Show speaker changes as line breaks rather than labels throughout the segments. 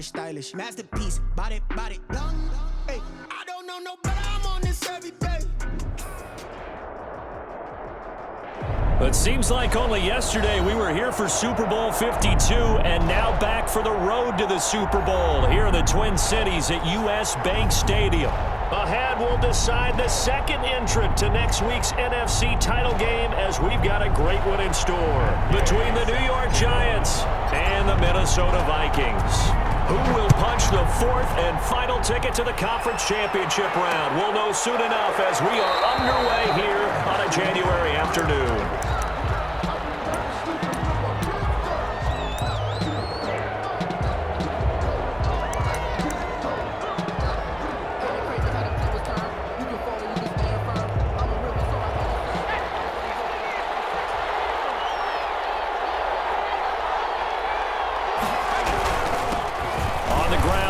stylish. Masterpiece, body, young. Hey, I don't know no better, I'm on this every day.
It seems like only yesterday we were here for Super Bowl 52 and now back for the road to the Super Bowl here in the Twin Cities at US Bank Stadium. Ahead, we'll decide the second entrant to next week's NFC title game as we've got a great one in store between the New York Giants and the Minnesota Vikings. Who will punch the fourth and final ticket to the conference championship round? We'll know soon enough as we are underway here on a January afternoon.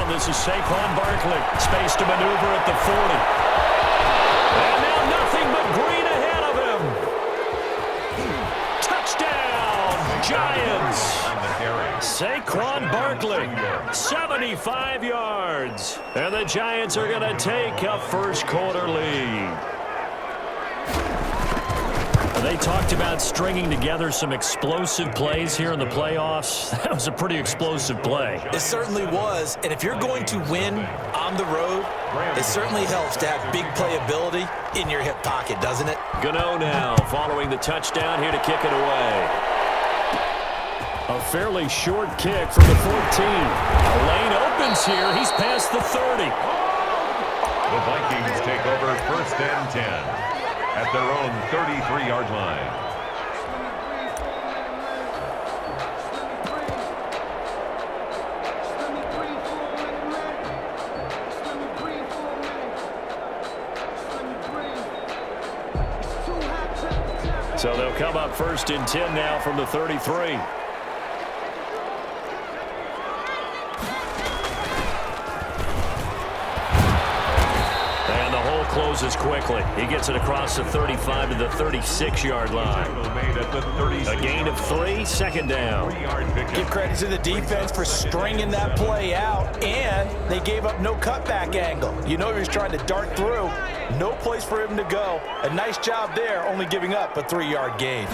This is Saquon Barkley. Space to maneuver at the 40. And now nothing but green ahead of him. Touchdown, Giants. Saquon Barkley, 75 yards. And the Giants are going to take a first quarter lead. They talked about stringing together some explosive plays here in the playoffs. That was a pretty explosive play.
It certainly was. And if you're going to win on the road, it certainly helps to have big playability in your hip pocket, doesn't it?
Gano now following the touchdown here to kick it away. A fairly short kick from the 14. A lane opens here. He's past the 30.
The Vikings take over 1st and 10. At their own 33-yard line.
So they'll come up 1st and 10 now from the 33. Closes quickly. He gets it across the 35 to the 36-yard line. A gain of 3, second down.
Give credit to the defense for stringing that play out, and they gave up no cutback angle. You know he was trying to dart through. No place for him to go. A nice job there, only giving up a 3-yard gain.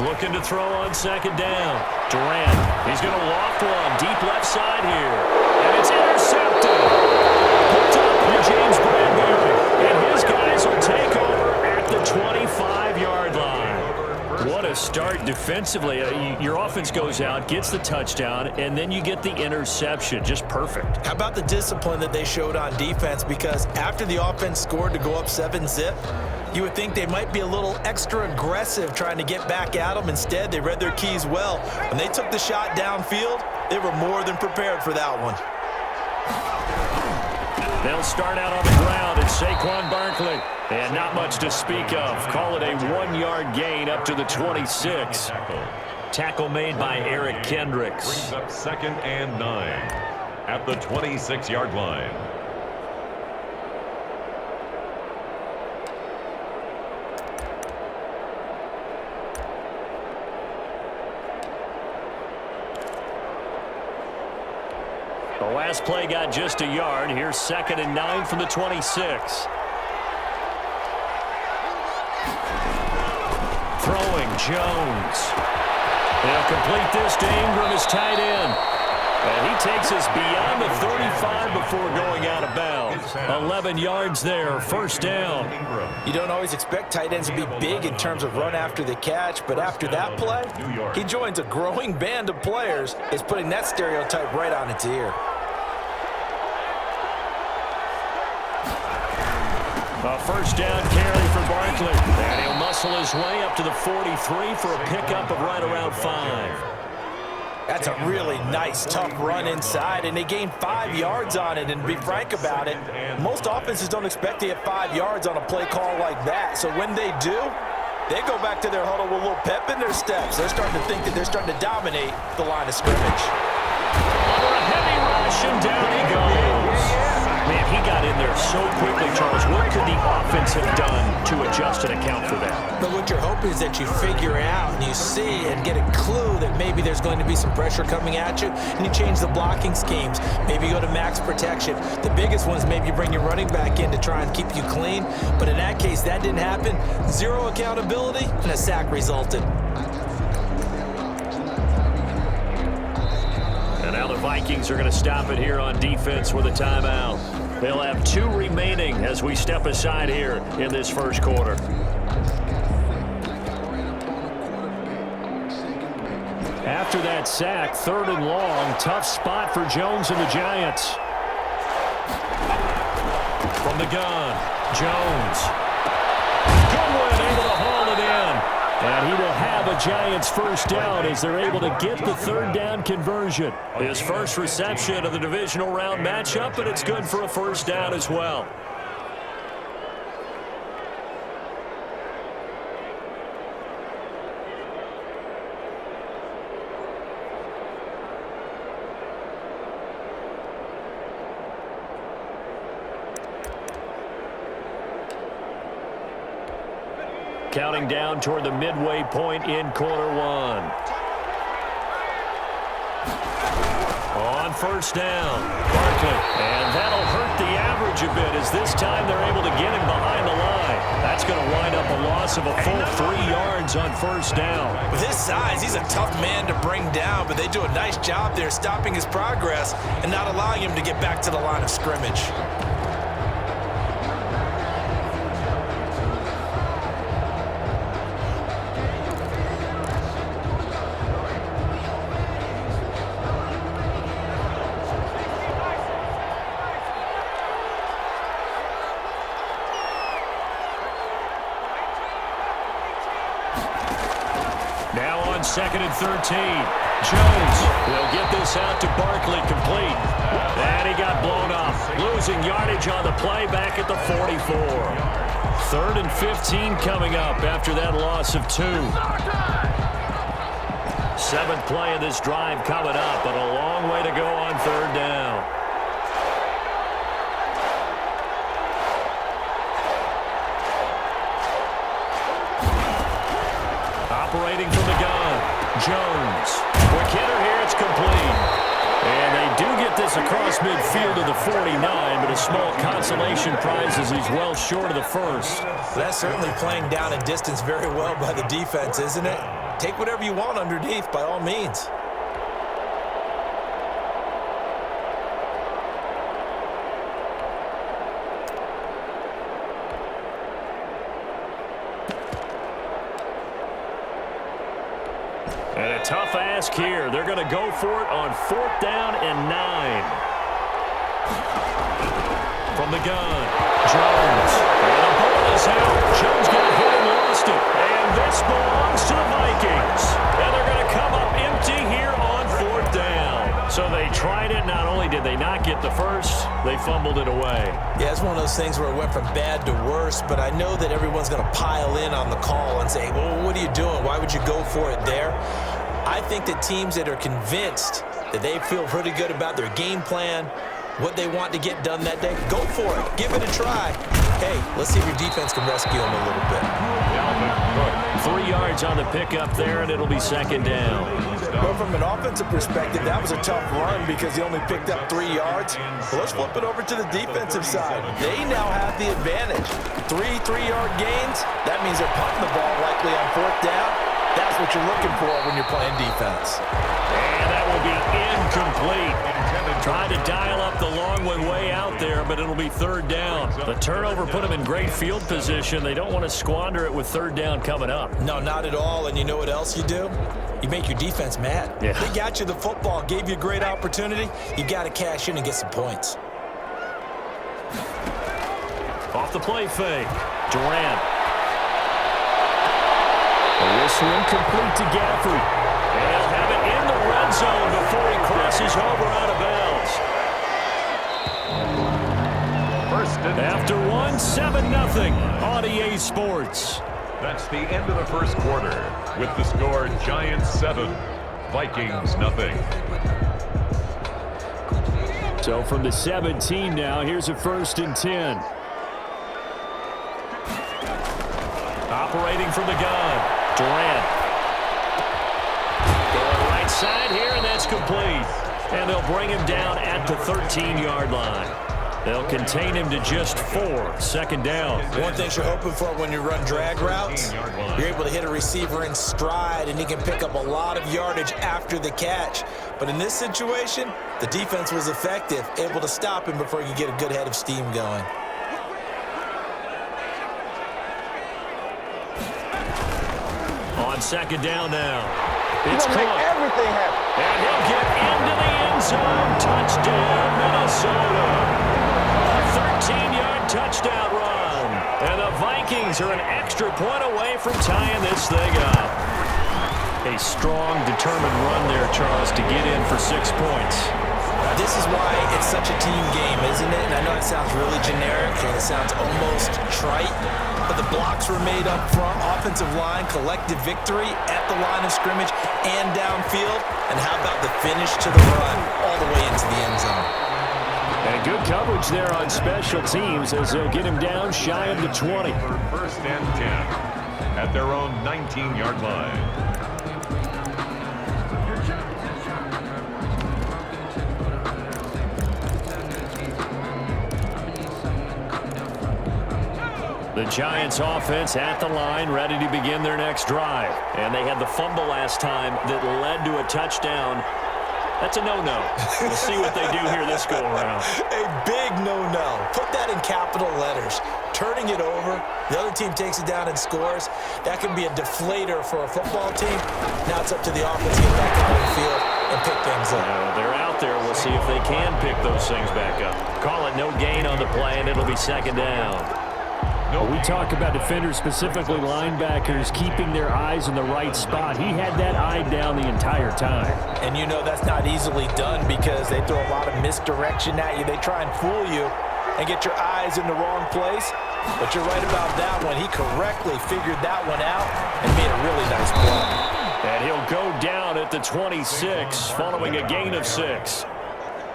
Looking to throw on second down. Durant, he's going to loft one deep left side here. And it's intercepted. Picked up by James Bradbury. And his guys will take over at the 25-yard line. What a start defensively. Your offense goes out, gets the touchdown, and then you get the interception. Just perfect.
How about the discipline that they showed on defense? Because after the offense scored to go up 7-zip, you would think they might be a little extra aggressive trying to get back at them. Instead, they read their keys well. When they took the shot downfield, they were more than prepared for that one.
They'll start out on the ground. It's Saquon Barkley. And not much to speak of. Call it a 1-yard gain up to the 26. Tackle made by Eric Kendricks.
Brings up 2nd and 9 at the 26-yard line.
The last play got just a yard. Here's 2nd and 9 from the 26. Throwing Jones. They'll complete this to Ingram as tight end. And he takes us beyond the 35 before going out of bounds. 11 yards there, first down.
You don't always expect tight ends to be big in terms of run after the catch, but after that play, he joins a growing band of players. Is putting that stereotype right on its ear.
A first down carry for Barkley. And he'll muscle his way up to the 43 for a pickup of right around 5.
That's a really nice, tough run inside, and they gained 5 yards on it. And to be frank about it, most offenses don't expect to get 5 yards on a play call like that. So when they do, they go back to their huddle with a little pep in their steps. They're starting to think that they're starting to dominate the line of scrimmage.
Under a heavy rush, and down he goes. Man, he got in there so quickly, Charles. What could the offense have done to adjust and account for that.
But what you're hoping is that you figure out and you see and get a clue that maybe there's going to be some pressure coming at you, and you change the blocking schemes. Maybe you go to max protection. The biggest one is maybe you bring your running back in to try and keep you clean. But in that case, that didn't happen. Zero accountability, and a sack resulted.
And now the Vikings are going to stop it here on defense with a timeout. They'll have 2 remaining as we step aside here in this first quarter. After that sack, 3rd and long, tough spot for Jones and the Giants. From the gun, Jones. Goodwin able to haul it in. And he will have a Giants first down as they're able to get the 3rd down conversion. His first reception of the divisional round matchup, and it's good for a first down as well. Counting down toward the midway point in quarter 1. On first down, Barkley. And that'll hurt the average a bit as this time they're able to get him behind the line. That's going to wind up a loss of a full 3 yards on first down.
With his size, he's a tough man to bring down, but they do a nice job there stopping his progress and not allowing him to get back to the line of scrimmage.
Second and 13. Jones will get this out to Barkley, complete. And he got blown off. Losing yardage on the play back at the 44. 3rd and 15 coming up after that loss of 2. 7th play of this drive coming up, but a long way to go on 3rd down. Operating from the gun, Jones. Quick hitter here, it's complete. And they do get this across midfield to the 49, but a small consolation prize as he's well short of the first.
That's certainly playing down and distance very well by the defense, isn't it? Take whatever you want underneath, by all means.
And a tough ask here. They're going to go for it on 4th down and 9. From the gun, Jones. And the ball is out. Jones got hit and lost it. And this belongs to the Vikings. And they're going to come up empty here on 4th down. So they tried it. Not only did they not get the first, they fumbled it away.
Yeah, it's one of those things where it went from bad to worse, but I know that everyone's going to pile in on the call and say, well, what are you doing? Why would you go for it there? I think that teams that are convinced that they feel pretty good about their game plan, what they want to get done that day, go for it. Give it a try. Hey, let's see if your defense can rescue them a little bit.
3 yards on the pickup there, and it'll be 2nd down.
But from an offensive perspective, that was a tough run because he only picked up 3 yards. Well, let's flip it over to the defensive side. They now have the advantage. 3-3-yard gains, that means they're punting the ball likely on 4th down. That's what you're looking for when you're playing defense.
And that will be incomplete. Trying to dial up the long one way out there, but it'll be 3rd down. The turnover put them in great field position. They don't want to squander it with 3rd down coming up.
No, not at all. And you know what else you do? You make your defense mad.
Yeah.
They got you the football, gave you a great opportunity. You got to cash in and get some points.
Off the play fake. Durant. This one complete to Gafford. And he'll have it in the red zone before he crosses over out of bounds. After 1, 7-0 on EA Sports.
That's the end of the first quarter with the score Giants 7, Vikings 0.
So from the 17 now, here's a 1st and 10. separating from the gun. Durant. Going right side here, and that's complete. And they'll bring him down at the 13-yard line. They'll contain him to just 4. Second down.
One thing you're hoping for when you run drag routes, you're able to hit a receiver in stride, and he can pick up a lot of yardage after the catch. But in this situation, the defense was effective, able to stop him before he could get a good head of steam going.
On second down now.
It's
Cook.
everything happen.
And he'll get into the end zone. Touchdown, Minnesota. A 13-yard touchdown run. And the Vikings are an extra point away from tying this thing up. A strong, determined run there, Charles, to get in for 6 points.
This is why it's such a team game, isn't it? And I know it sounds really generic and it sounds almost trite, but the blocks were made up front, offensive line, collective victory at the line of scrimmage and downfield. And how about the finish to the run all the way into the end zone?
And good coverage there on special teams as they'll get him down shy of the 20.
First and 10 at their own 19-yard line.
The Giants offense at the line, ready to begin their next drive. And they had the fumble last time that led to a touchdown. That's a no-no. We'll see what they do here this go-around.
A big no-no. Put that in capital letters. Turning it over, the other team takes it down and scores. That can be a deflator for a football team. Now it's up to the offense to get back on the field and pick things up.
They're out there. We'll see if they can pick those things back up. Call it no gain on the play, and it'll be second down.
We talk about defenders, specifically linebackers, keeping their eyes in the right spot. He had that eye down the entire time.
And you know that's not easily done because they throw a lot of misdirection at you. They try and fool you and get your eyes in the wrong place. But you're right about that one. He correctly figured that one out and made a really nice play.
And he'll go down at the 26 following a gain of 6.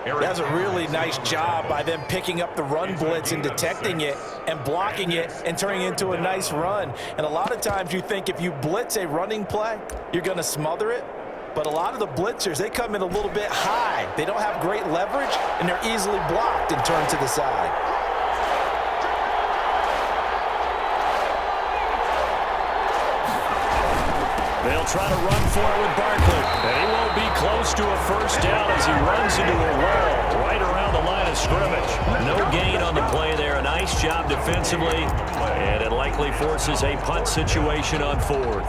That's a really nice job by them picking up the run blitz and detecting it and blocking it and turning it into a nice run. And a lot of times you think if you blitz a running play, you're going to smother it. But a lot of the blitzers, they come in a little bit high. They don't have great leverage, and they're easily blocked and turned to the side.
They'll try to run for it with Barkley. And he won't be close to a first down as he runs into a wall right around the line of scrimmage. No gain on the play there. A nice job defensively. And it likely forces a punt situation on 4th.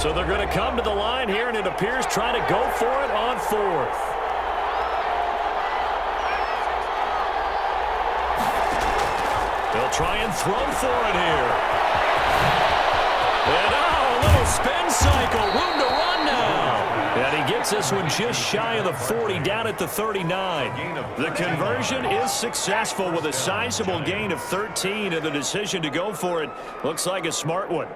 So they're going to come to the line here, and it appears trying to go for it on 4th. They'll try and throw for it here. And a little spin cycle, room to run now. And he gets this one just shy of the 40, down at the 39. The conversion is successful with a sizable gain of 13, and the decision to go for it looks like a smart one.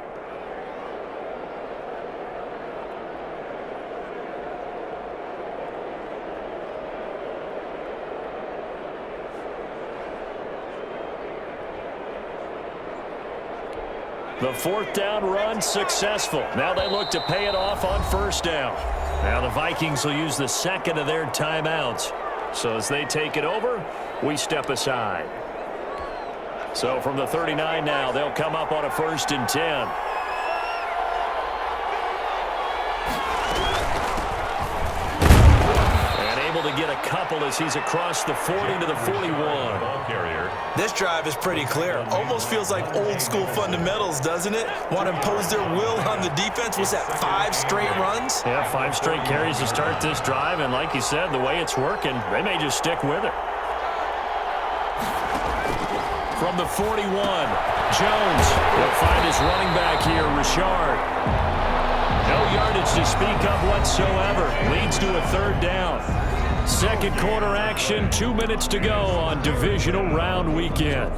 The 4th down run successful. Now they look to pay it off on 1st down. Now the Vikings will use the second of their timeouts. So as they take it over, we step aside. So from the 39 now, they'll come up on a 1st and 10. To get a couple as he's across the 40 to the 41.
This drive is pretty clear. Almost feels like old school fundamentals, doesn't it? Want to impose their will on the defense. Was that 5 straight runs?
Yeah, 5 straight carries to start this drive, and like you said, the way it's working, they may just stick with it. From the 41, Jones will find his running back here, Richard. No yardage to speak of whatsoever. Leads to a 3rd down. Second quarter action, 2 minutes to go on divisional round weekend.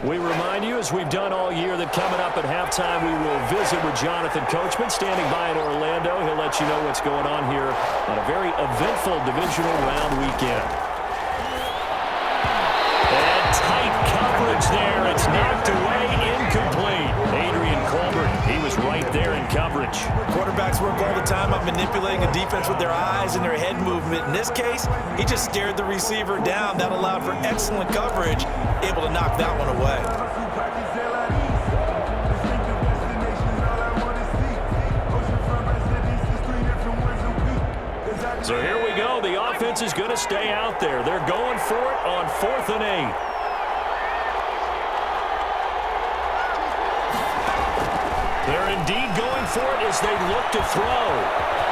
We remind you, as we've done all year, that coming up at halftime, we will visit with Jonathan Coachman, standing by in Orlando. He'll let you know what's going on here on a very eventful divisional round weekend. And tight coverage there. It's knocked away, incomplete. Adrian Colbert, he was right there in coverage.
Quarterbacks work all the time on manipulating a defense with their eyes and their head movement. In this case, he just stared the receiver down. That allowed for excellent coverage, able to knock that one away.
So here we go. The offense is going to stay out there. They're going for it on 4th and 8. They're indeed going for it as they look to throw.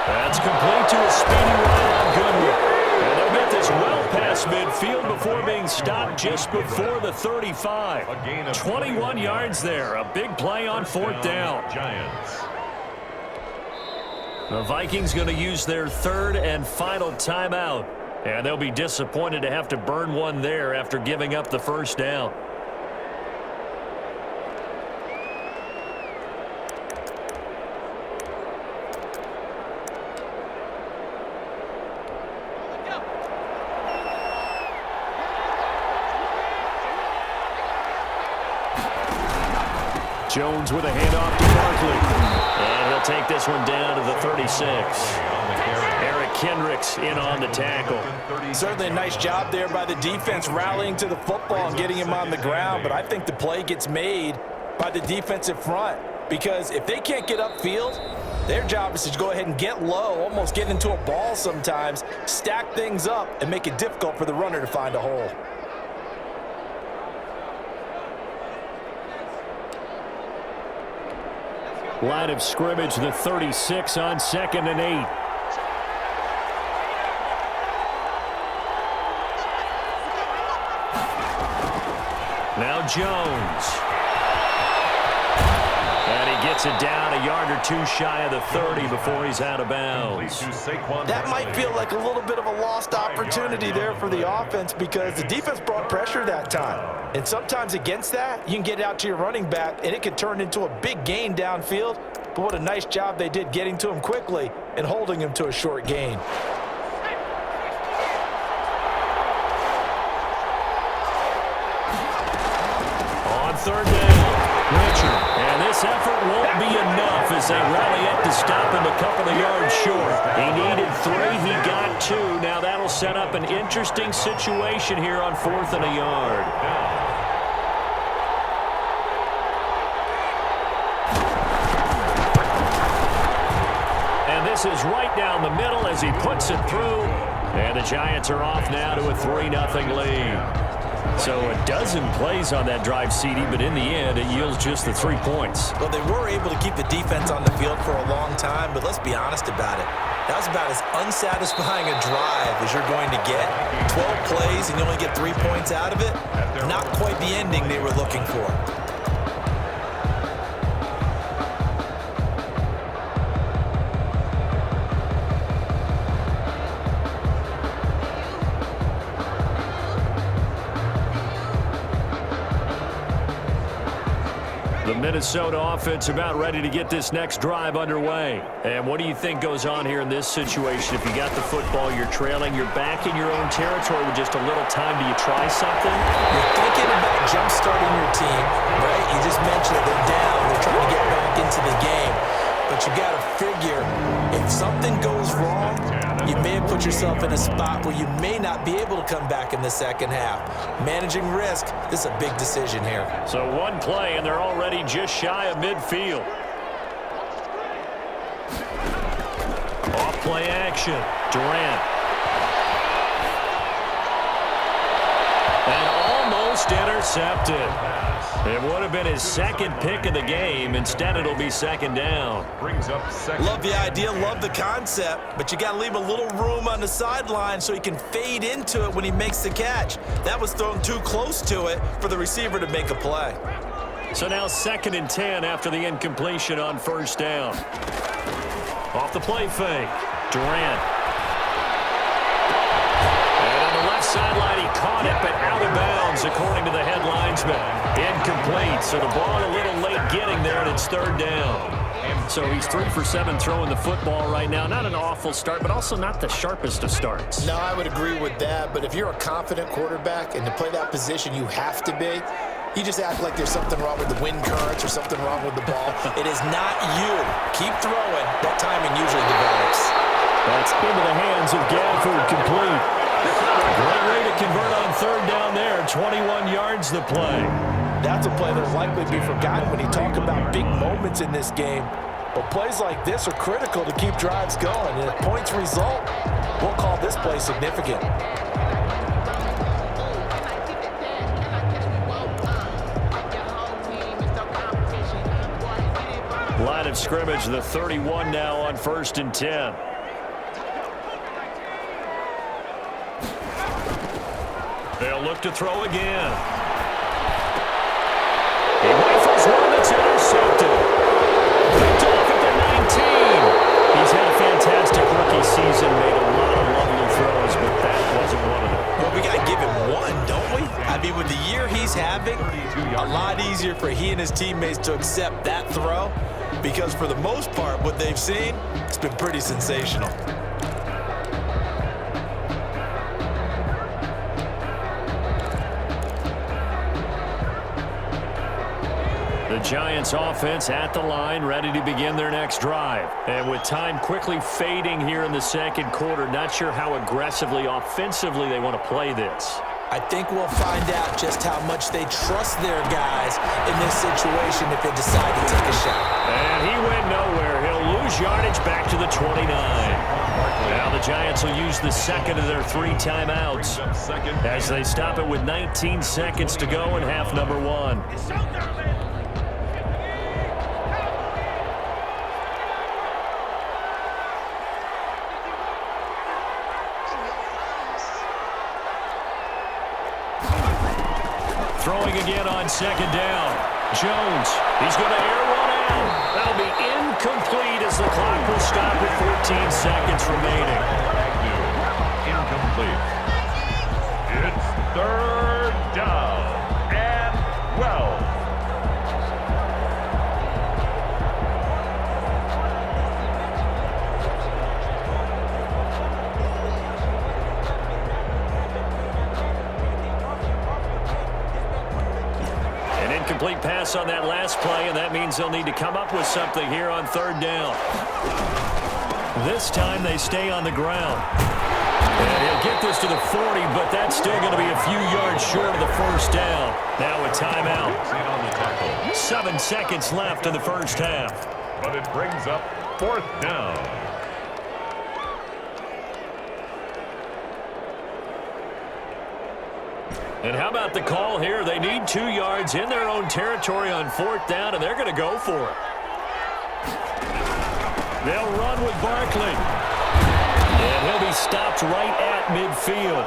That's complete to a speedy Ryan Goodwin. And they'll get this well past midfield before being stopped just before the 35. 21 yards there. A big play on 4th down.
Giants.
The Vikings going to use their 3rd and final timeout. And they'll be disappointed to have to burn one there after giving up the 1st down. Jones with a handoff to Barkley. And he'll take this one down to the 36. Eric Kendricks in on the tackle.
Certainly a nice job there by the defense rallying to the football and getting him on the ground, but I think the play gets made by the defensive front because if they can't get upfield, their job is to go ahead and get low, almost get into a ball sometimes, stack things up, and make it difficult for the runner to find a hole.
Line of scrimmage, the 36 on 2nd and 8. Now Jones. And he gets it down a yard or two shy of the 30 before he's out of bounds.
That might feel like a little bit of a lost opportunity there for the offense because the defense brought pressure that time. And sometimes against that, you can get out to your running back, and it can turn into a big gain downfield. But what a nice job they did getting to him quickly and holding him to a short gain.
On 3rd down, Richard. And this effort won't be enough as they rally up to stop him a couple of yards short. He needed 3, he got 2. Now that'll set up an interesting situation here on 4th and a yard. And this is right down the middle as he puts it through. And the Giants are off now to a 3-0 lead. So a dozen plays on that drive, CD, but in the end, it yields just the 3 points.
Well, they were able to keep the defense on the field for a long time, but let's be honest about it. That was about as unsatisfying a drive as you're going to get. 12 plays and you only get 3 points out of it. Not quite the ending they were looking for.
The Minnesota offense about ready to get this next drive underway. And what do you think goes on here in this situation? If you got the football, you're trailing, you're back in your own territory with just a little time. Do you try something?
You're thinking about jump-starting your team, right? You just mentioned that they're down. They're trying to get back into the game. But you got to figure, if something goes wrong, you may have put yourself in a spot where you may not be able to come back in the second half. Managing risk, this is a big decision here.
So one play, and they're already just shy of midfield. Off play action. Durant. And almost intercepted. It would have been his second pick of the game. Instead, it'll be 2nd down.
Brings up 2nd.
Love the idea, love the concept, but you got to leave a little room on the sideline so he can fade into it when he makes the catch. That was thrown too close to it for the receiver to make a play.
So now 2nd and 10 after the incompletion on 1st down. Off the play fake. Durant. And on the left sideline, he caught it, but out of bounds, according to the head linesman. incomplete. So the ball a little late getting there, and it's third down. So he's 3 for 7 throwing the football right now. Not an awful start, but also not the sharpest of starts.
No, I would agree with that. But if you're a confident quarterback and to play that position, you have to be. You just act like there's something wrong with the wind currents or something wrong with the ball.
It is not you. Keep throwing. That timing usually develops.
That's into the hands of Gafford, complete. Great way to convert on third down there. 21 yards the play.
That's a play that will likely be forgotten when you talk about big moments in this game. But plays like this are critical to keep drives going. And if points result, we'll call this play significant.
Line of scrimmage, the 31 now on 1st and 10. They'll look to throw again. He rifles one that's intercepted. Picked off at the 19. He's had a fantastic rookie season, made a lot of lovely throws, but that wasn't one of them.
Well, we got to give him one, don't we? I mean, with the year he's having, a lot easier for he and his teammates to accept that throw because for the most part, what they've seen, it's been pretty sensational.
The Giants offense at the line, ready to begin their next drive. And with time quickly fading here in the second quarter, not sure how aggressively, offensively they want to play this.
I think we'll find out just how much they trust their guys in this situation if they decide to take a shot.
And he went nowhere. He'll lose yardage back to the 29. Now the Giants will use the second of their 3 timeouts as they stop it with 19 seconds to go in half number 1. Throwing again on second down. Jones, he's going to air one out. That'll be incomplete as the clock will stop with 14 seconds remaining.
Incomplete. It's third down and 12.
Complete pass on that last play, and that means they'll need to come up with something here on third down. This time they stay on the ground. And he'll get this to the 40, but that's still going to be a few yards short of the first down. Now a timeout. 7 seconds left in the first half.
But it brings up 4th down.
And how about the call here? They need 2 yards in their own territory on 4th down, and they're going to go for it. They'll run with Barkley. And he'll be stopped right at midfield.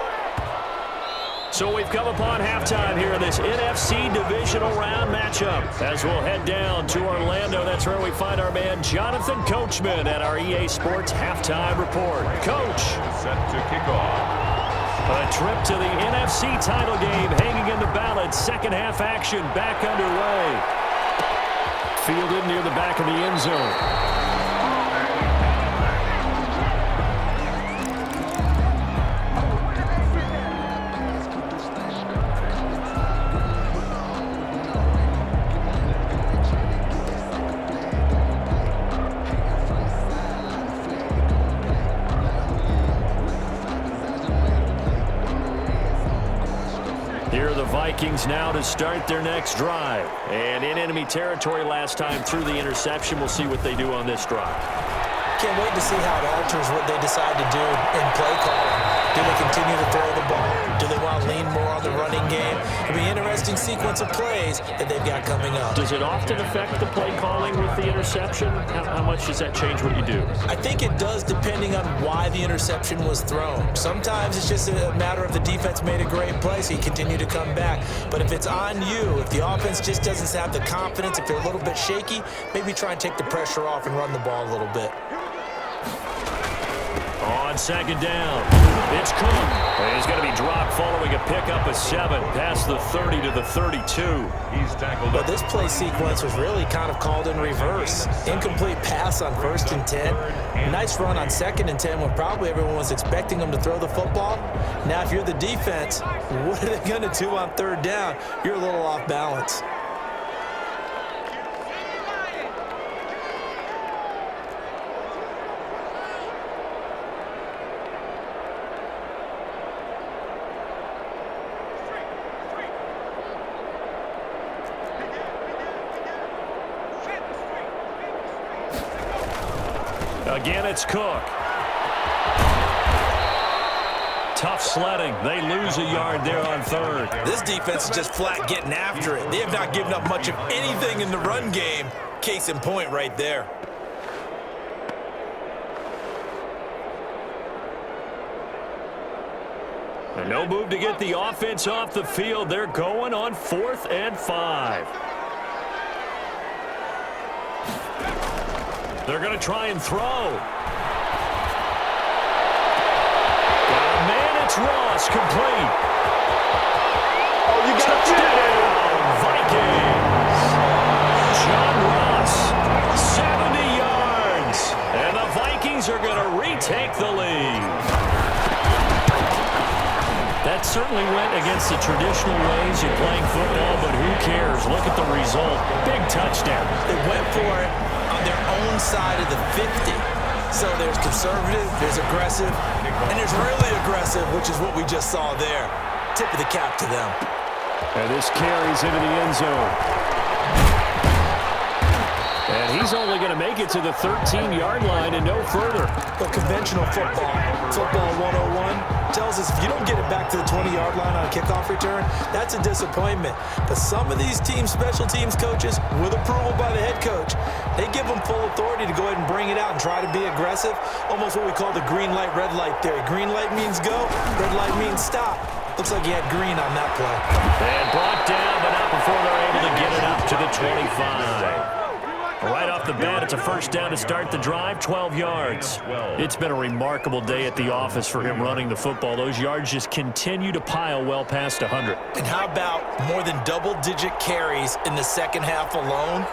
So we've come upon halftime here in this NFC divisional round matchup. As we'll head down to Orlando, that's where we find our man Jonathan Coachman at our EA Sports Halftime Report. Coach.
Set to kick off.
A trip to the NFC title game hanging in the balance. Second half action back underway. Fielded near the back of the end zone. Vikings now to start their next drive. And in enemy territory last time through the interception. We'll see what they do on this drive.
Can't wait to see how it alters what they decide to do in play calling. Do they continue to throw the ball? Do they want to lean more on the running game? It'll be an interesting sequence of plays that they've got coming up.
Does it often affect the play calling with the interception? How much does that change what you do?
I think it does depending on why the interception was thrown. Sometimes it's just a matter of the defense made a great play, so you continue to come back. But if it's on you, if the offense just doesn't have the confidence, if they're a little bit shaky, maybe try and take the pressure off and run the ball a little bit.
On on second down. It's Cook. And he's going to be dropped following a pickup of 7 past the 30 to the 32.
He's tackled.
But this play sequence was really kind of called in reverse. Incomplete pass on 1st and 10. Nice run on 2nd and 10 when probably everyone was expecting him to throw the football. Now, if you're the defense, what are they going to do on 3rd down? You're a little off balance.
Again, it's Cook. Tough sledding. They lose a yard there on 3rd.
This defense is just flat getting after it. They have not given up much of anything in the run game. Case in point right there.
And no move to get the offense off the field. They're going on 4th and 5. They're going to try and throw. Got a man, it's Ross, complete.
Oh, you got
Touchdown, Vikings. John Ross, 70 yards. And the Vikings are going to retake the lead. That certainly went against the traditional ways of playing football, but who cares? Look at the result. Big touchdown.
They went for it on their own side of the 50. So there's conservative, there's aggressive, and there's really aggressive, which is what we just saw there. Tip of the cap to them.
And this carries into the end zone. And he's only going to make it to the 13-yard line and no further.
But conventional football 101, tells us if you don't get it back to the 20-yard line on a kickoff return, that's a disappointment. But some of these special teams coaches, with approval by the head coach, they give them full authority to go ahead and bring it out and try to be aggressive. Almost what we call the green light, red light theory. Green light means go, red light means stop. Looks like he had green on that play.
And brought down, but not before they're able to get it up to the 25. Right off the bat, it's a first down to start the drive, 12 yards. It's been a remarkable day at the office for him running the football. Those yards just continue to pile well past 100.
And how about more than double-digit carries in the second half alone?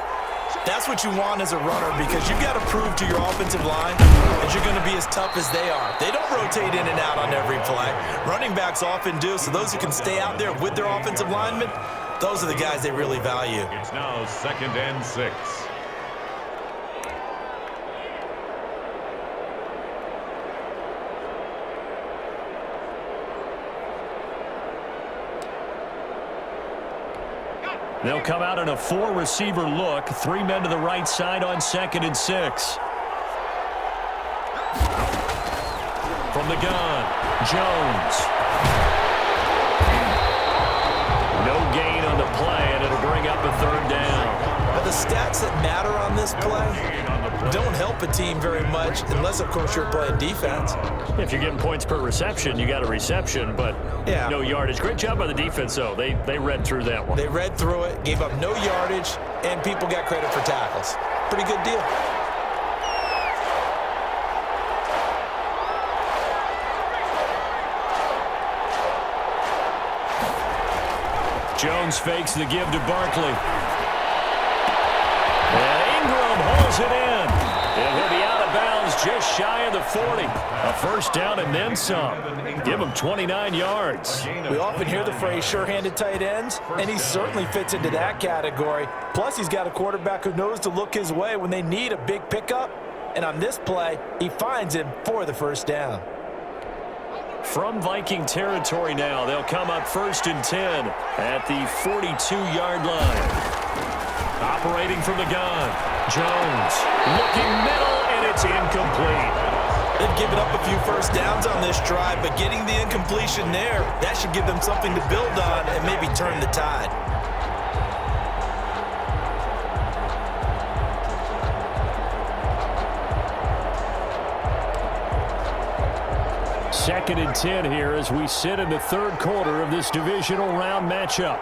That's what you want as a runner, because you've got to prove to your offensive line that you're going to be as tough as they are. They don't rotate in and out on every play. Running backs often do, so those who can stay out there with their offensive linemen, those are the guys they really value.
It's now 2nd and 6.
They'll come out in a 4-receiver look. 3 men to the right side on 2nd and 6. From the gun, Jones. No gain on the play, and it'll bring up a 3rd down.
But the stats that matter on this play don't help a team very much unless, of course, you're playing defense.
If you're getting points per reception, you got a reception, but
Yeah.
no yardage. Great job by the defense, though. They read through that one.
They read through it, gave up no yardage, and people got credit for tackles. Pretty good deal.
Jones fakes the give to Barkley. And Ingram holds it in. And he'll be out of bounds just shy of the 40. A first down and then some. Give him 29 yards.
We often hear the phrase sure-handed tight ends, and he certainly fits into that category. Plus, he's got a quarterback who knows to look his way when they need a big pickup. And on this play, he finds him for the first down.
From Viking territory now, they'll come up 1st and 10 at the 42-yard line. Operating from the gun, Jones looking middle, and it's incomplete.
They've given up a few first downs on this drive, but getting the incompletion there, that should give them something to build on and maybe turn the tide.
Second and 10 here as we sit in the 3rd quarter of this divisional round matchup.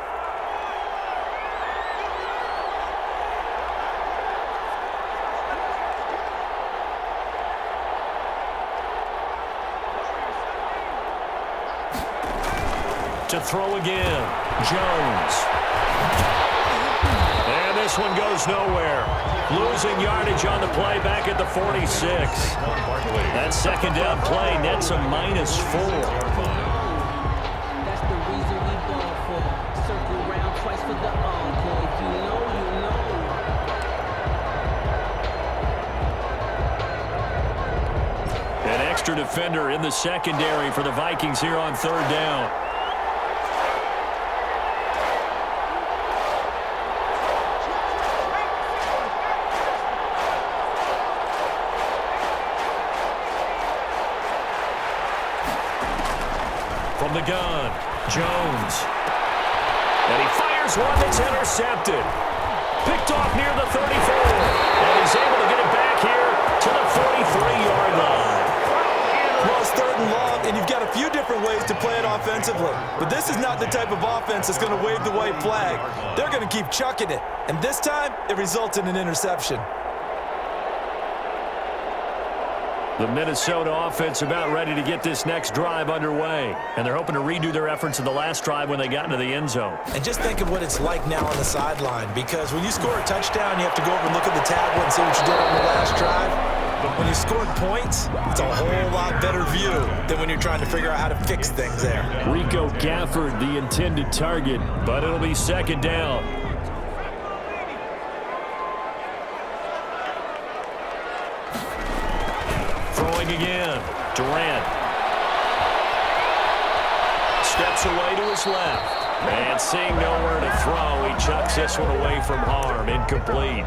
To throw again. Jones. And this one goes nowhere. Losing yardage on the play back at the 46. That second down play nets a -4.
That's the reason we ball for. Circle round twice for the encore. If you know, you know.
An extra defender in the secondary for the Vikings here on third down. From the gun, Jones. And he fires one that's intercepted. Picked off near the 34. And he's able to get it back here to the 43-yard line.
Well, it's third and long, and you've got a few different ways to play it offensively. But this is not the type of offense that's going to wave the white flag. They're going to keep chucking it. And this time, it results in an interception.
The Minnesota offense about ready to get this next drive underway. And they're hoping to redo their efforts in the last drive when they got into the end zone.
And just think of what it's like now on the sideline, because when you score a touchdown, you have to go over and look at the tablet and see what you did on the last drive. But when you scored points, it's a whole lot better view than when you're trying to figure out how to fix things there.
Rico Gafford, the intended target.
But it'll be second down. Throwing again. Durant. Steps away to his left. And seeing nowhere to throw, he chucks this one away from harm. Incomplete.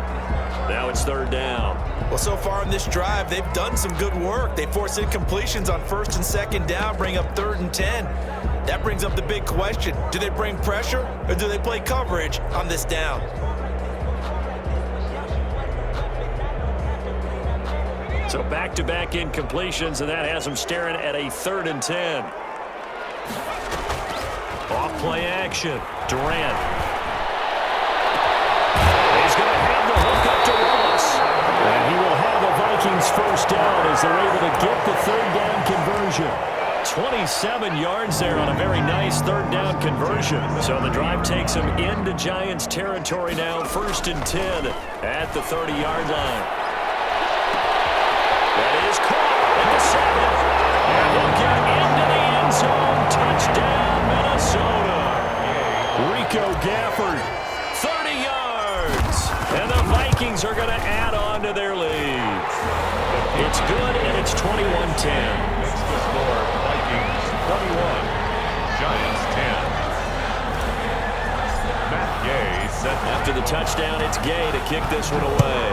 Now it's third down.
Well, so far in this drive, they've done some good work. They force incompletions on first and second down, bring up 3rd and 10. That brings up the big question. Do they bring pressure or do they play coverage on this down?
So back-to-back incompletions, and that has them staring at a 3rd and 10. Off play action. Durant. He's going to have the hook up to Ross.
And he will have the Vikings first down as they're able to get the third down conversion.
27 yards there on a very nice third down conversion. So the drive takes them into Giants territory now. 1st and 10 at the 30-yard line. That is caught at the 7. And he'll get into the end zone. Touchdown, Minnesota. Rico Gafford, 30 yards. And the Vikings are going to add on to their lead. It's good, and it's 21-10.
Makes the score Vikings 21, Giants 10. Matt Gay set
After the touchdown, it's Gay to kick this one away.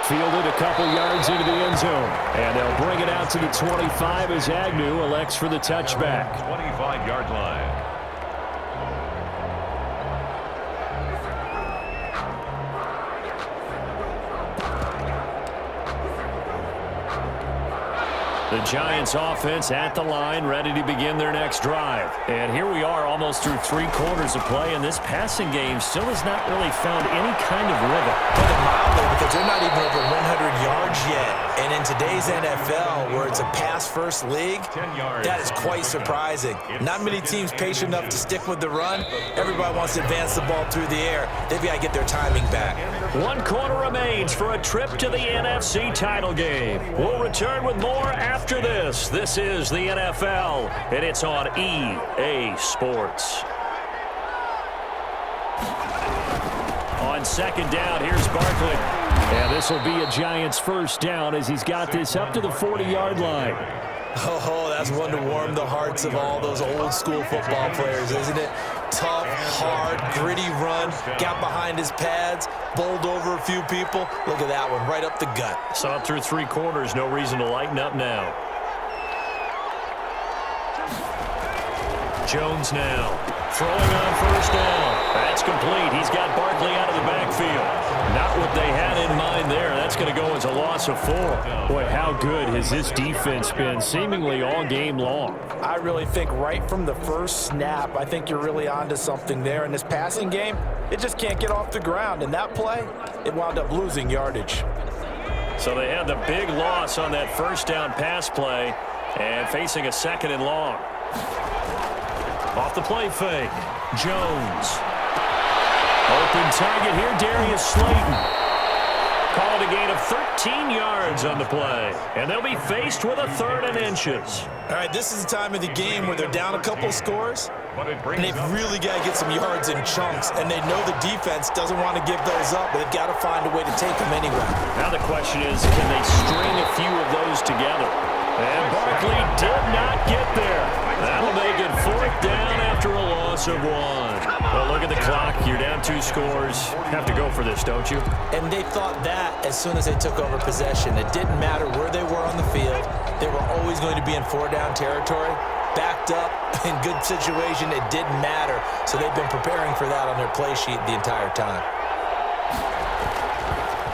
Fielded a couple yards into the end zone. And they'll bring it out to the 25 as Agnew elects for the touchback.
25-yard line.
The Giants offense at the line, ready to begin their next drive. And here we are almost through 3 quarters of play, and this passing game still has not really found any kind of rhythm.
Put it mildly, because they're not even over 100 yards yet. And in today's NFL, where it's a pass-first league, that is quite surprising. Not many teams patient enough to stick with the run. Everybody wants to advance the ball through the air. They've got to get their timing back.
1 quarter remains for a trip to the NFC title game. We'll return with more after this. This is the NFL, and it's on EA Sports. On second down, here's Barkley.
And this will be a Giants first down as he's got this up to the 40-yard line.
Oh, that's one to warm the hearts of all those old-school football players, isn't it? Tough, hard, gritty run, got behind his pads, bowled over a few people. Look at that one, right up the gut.
Saw it through 3 quarters, no reason to lighten up now. Jones now, throwing on first down. That's complete. He's got Barkley out of the backfield. Not what they had in mind there. That's going to go as a loss of 4.
Boy, how good has this defense been seemingly all game long?
I really think right from the first snap, I think you're really onto something there. In this passing game, it just can't get off the ground. And that play, it wound up losing yardage.
So they had the big loss on that first down pass play. And facing a 2nd and long. Off the play fake. Jones. Open target here, Darius Slayton. Called a gain of 13 yards on the play. And they'll be faced with a 3rd and inches.
All right, this is the time of the game where they're down a couple of scores, and they've really got to get some yards in chunks, and they know the defense doesn't want to give those up, but they've got to find a way to take them anyway.
Now the question is, can they string a few of those together? And Barkley did not get there. That'll make it 4th down after a loss of 1. Well, look at the clock. You're down 2 scores. Have to go for this, don't you?
And they thought that as soon as they took over possession. It didn't matter where they were on the field. They were always going to be in 4-down territory. Backed up, in good situation, it didn't matter. So they've been preparing for that on their play sheet the entire time.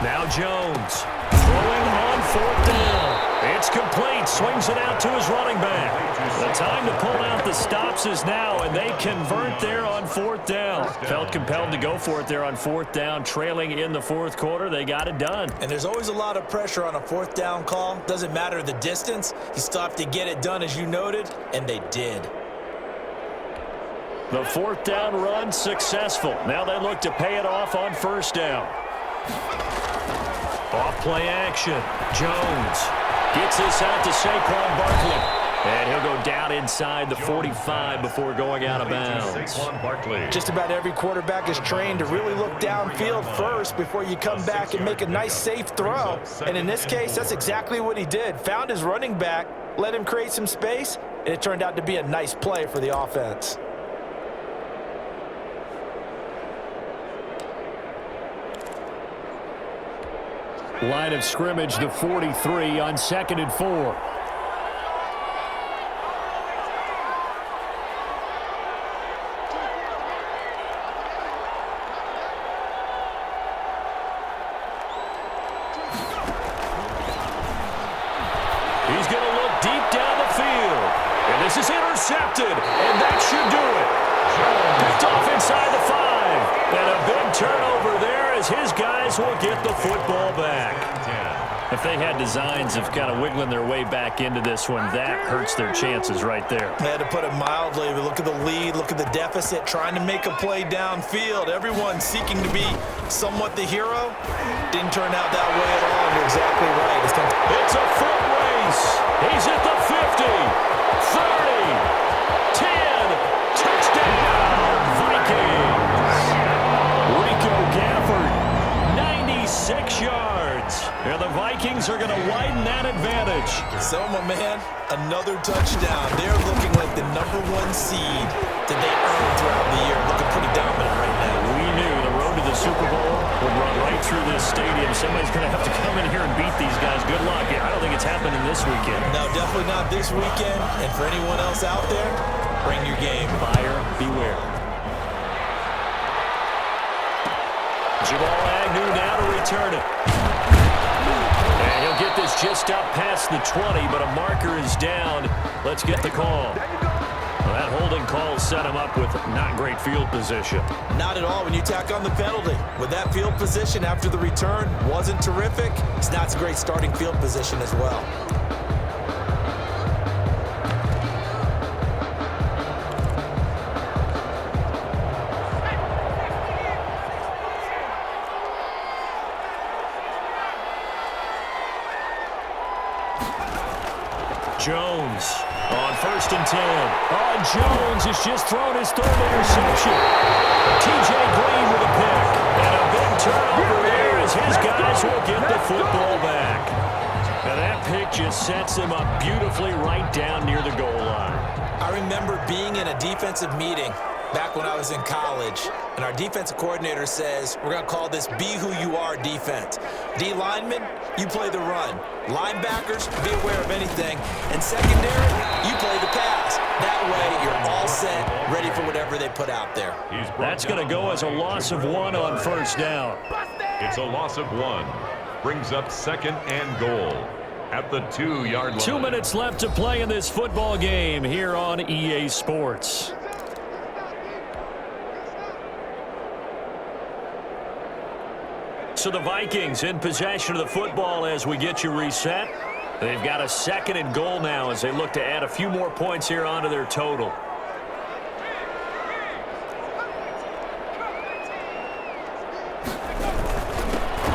Now Jones throwing on 4th down. It's complete. Swings it out to his running back. The time to pull out the stops is now, and they convert there on 4th down. Felt compelled to go for it there on 4th down, trailing in the 4th quarter. They got it done.
And there's always a lot of pressure on a 4th down call. Doesn't matter the distance. You still have to get it done, as you noted, and they did.
The 4th down run successful. Now they look to pay it off on 1st down. Off play action. Jones gets this out to Saquon Barkley. And he'll go down inside the 45 before going out of bounds.
Just about every quarterback is trained to really look downfield first before you come back and make a nice, safe throw. And in this case, that's exactly what he did. Found his running back, let him create some space, and it turned out to be a nice play for the offense.
Line of scrimmage, the 43 on 2nd and 4.
He's going to look deep down the field. And this is intercepted. And that should do it. Picked off inside the 5. And a big turnover there as his guys will get the football back. If they had designs of kind of wiggling their way back into this one, that hurts their chances right there.
They had to put it mildly, but look at the lead, look at the deficit, trying to make a play downfield. Everyone seeking to be somewhat the hero. Didn't turn out that way at all. You're exactly right.
It's a foot race. He's at the 50, 30, 10, touchdown, Vikings. Rico Gafford, 96 yards. And the Vikings are going to widen that advantage.
So, my man, another touchdown. They're looking like the #1 seed that they earned throughout the year. Looking pretty dominant right now.
We knew the road to the Super Bowl would run right through this stadium. Somebody's going to have to come in here and beat these guys. Good luck. I don't think it's happening this weekend.
No, definitely not this weekend. And for anyone else out there, bring your game.
Buyer beware. Jamal Agnew now to return it. And he'll get this just up past the 20, but a marker is down. Let's get the call. Well, that holding call set him up with not great field position.
Not at all when you tack on the penalty. With that field position after the return wasn't terrific, it's not a great starting field position as well.
Jones on 1st and 10. Jones has just thrown his 3rd interception. T.J. Green with a pick. And a big turnover there as his guys will get the football back. And that pick just sets him up beautifully right down near the goal line.
I remember being in a defensive meeting back when I was in college, and our defensive coordinator says, we're going to call this Be Who You Are defense. D linemen, you play the run. Linebackers, be aware of anything. And secondary, you play the pass. That way, you're all set, ready for whatever they put out there.
That's going to go as a loss of 1 on 1st down.
It's a loss of 1. Brings up 2nd and goal at the 2-yard line.
2 minutes left to play in this football game here on EA Sports. So the Vikings in possession of the football as we get you reset. They've got a 2nd and goal now as they look to add a few more points here onto their total.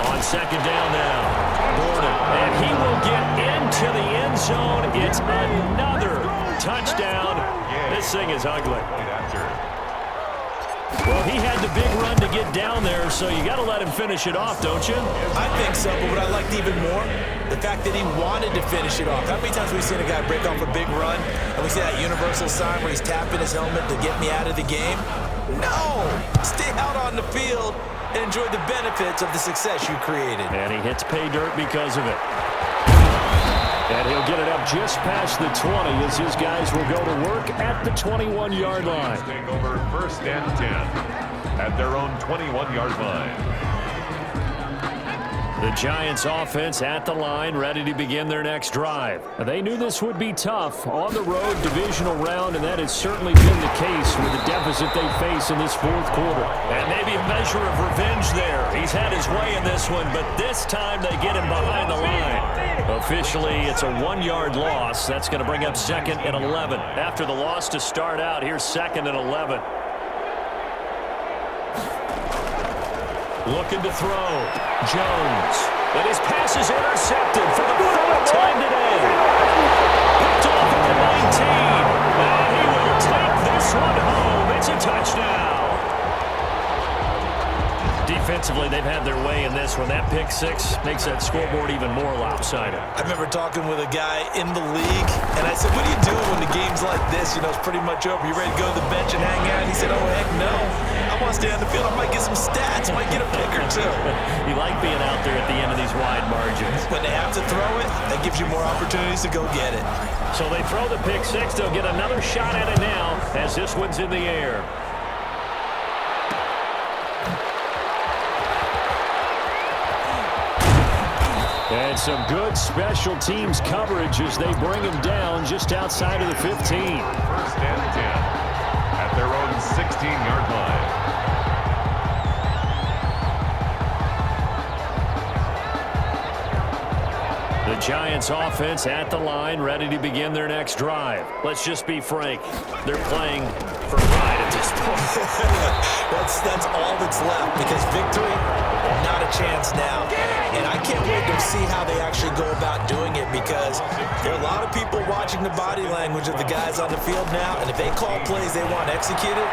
On 2nd down now, Gordon, and he will get into the end zone. It's another touchdown. This thing is ugly. Well, he had the big run to get down there, so you got to let him finish it off, don't you?
I think so, but what I liked even more, the fact that he wanted to finish it off. How many times have we seen a guy break off a big run, and we see that universal sign where he's tapping his helmet to get me out of the game? No! Stay out on the field and enjoy the benefits of the success you created.
And he hits pay dirt because of it. And he'll get it up just past the 20 as his guys will go to work at the 21-yard line.
Take over 1st and 10 at their own 21-yard line.
The Giants offense at the line, ready to begin their next drive. They knew this would be tough on the road divisional round, and that has certainly been the case with the deficit they face in this 4th quarter. And maybe a measure of revenge there. He's had his way in this one, but this time they get him behind the line. Officially, it's a 1-yard loss. That's going to bring up 2nd and 11. After the loss to start out, here's 2nd and 11. Looking to throw. Jones. And his pass is intercepted for the 4th time today. Picked off at the 19. And he will take this one home. It's a touchdown. Defensively, they've had their way in this one. That pick 6 makes that scoreboard even more lopsided.
I remember talking with a guy in the league, and I said, what do you do when the game's like this? You know, it's pretty much over. You ready to go to the bench and hang out? And he said, oh, heck no. I want to stay on the field. I might get some stats. I might get a pick or two.
You like being out there at the end of these wide margins.
When they have to throw it, that gives you more opportunities to go get it.
So they throw the pick 6. They'll get another shot at it now as this one's in the air. And some good special teams coverage as they bring him down just outside of the 15.
1st and 10 at their own 16-yard line.
The Giants offense at the line, ready to begin their next drive. Let's just be frank. They're playing for pride at this point.
That's all that's left, because victory, not a chance now. And I can't wait to see how they actually go about doing it, because there are a lot of people watching the body language of the guys on the field now, and if they call plays they want executed,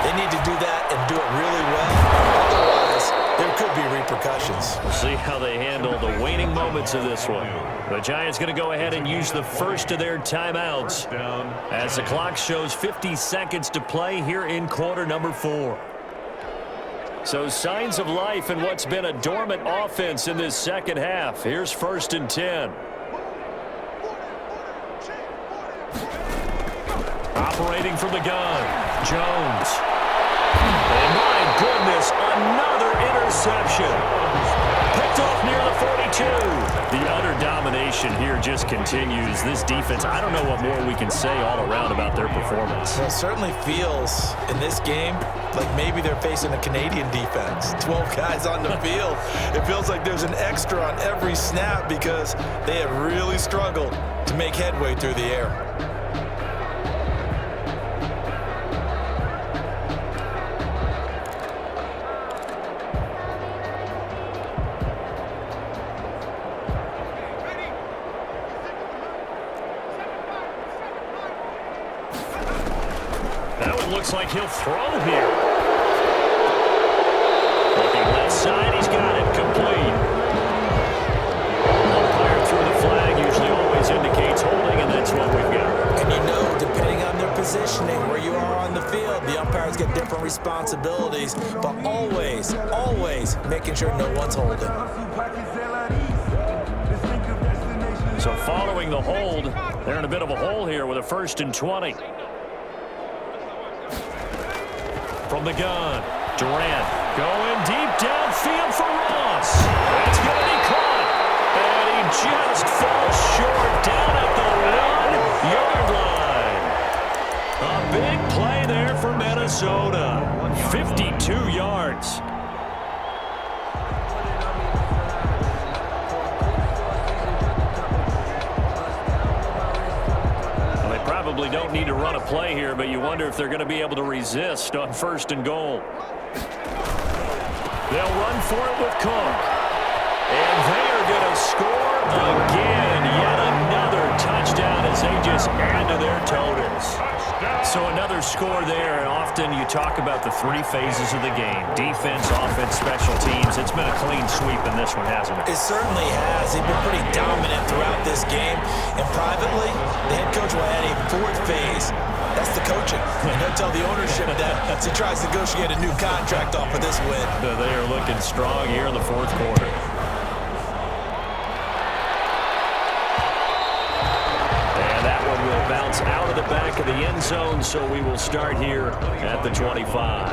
they need to do that and do it really well. Otherwise, there could be repercussions.
We'll see how they handle the waning moments of this one. The Giants going to go ahead and use the first of their timeouts as the clock shows 50 seconds to play here in quarter number 4. So signs of life in what's been a dormant offense in this second half. Here's 1st and 10. Operating from the gun, Jones. And my goodness, another interception. Picked off near the 42. The utter domination here just continues. This defense, I don't know what more we can say all around about their performance.
Well, it certainly feels in this game like maybe they're facing a Canadian defense. 12 guys on the field. It feels like there's an extra on every snap because they have really struggled to make headway through the air.
Looks like he'll throw here. Looking left side, he's got it complete. Umpire threw the flag, usually always indicates holding, and that's what we've got.
And you know, depending on their positioning, where you are on the field, the umpires get different responsibilities, but always, always making sure no one's holding.
So following the hold, they're in a bit of a hole here with a 1st and 20. From the gun, Durant going deep downfield for Ross. It's going to be caught. And he just falls short down at the 1-yard line. A big play there for Minnesota. 52 yards. really don't need to run a play here, but you wonder if they're going to be able to resist on 1st and goal. They'll run for it with Cook. And they are going to score again. Yet another touchdown as they just add to their totals. So another score there, and often you talk about the 3 phases of the game. Defense, offense, special teams. It's been a clean sweep in this one, hasn't it?
It certainly has. They've been pretty dominant throughout this game. And privately, the head coach will add a 4th phase. That's the coaching. And he'll tell the ownership that as he tries to negotiate a new contract off of this win.
They are looking strong here in the 4th quarter. Will bounce out of the back of the end zone, so we will start here at the 25.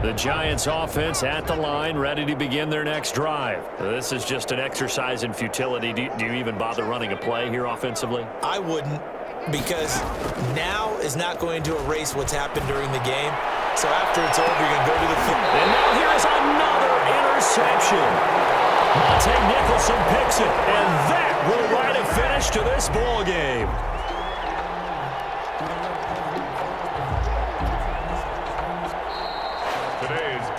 The Giants offense at the line, ready to begin their next drive. This is just an exercise in futility. Do you even bother running a play here offensively?
I wouldn't, because now is not going to erase what's happened during the game. So after it's over, you're going to go to the field.
And now here is another interception. Monte Nicholson picks it, and that will write a finish to this ball game.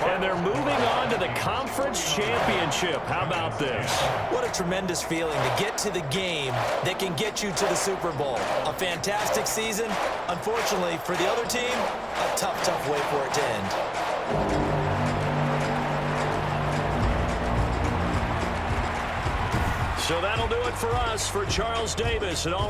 And they're moving on to the conference championship. How about this?
What a tremendous feeling to get to the game that can get you to the Super Bowl. A fantastic season. Unfortunately, for the other team, a tough, tough way for it to end.
So that'll do it for us. For Charles Davis and all our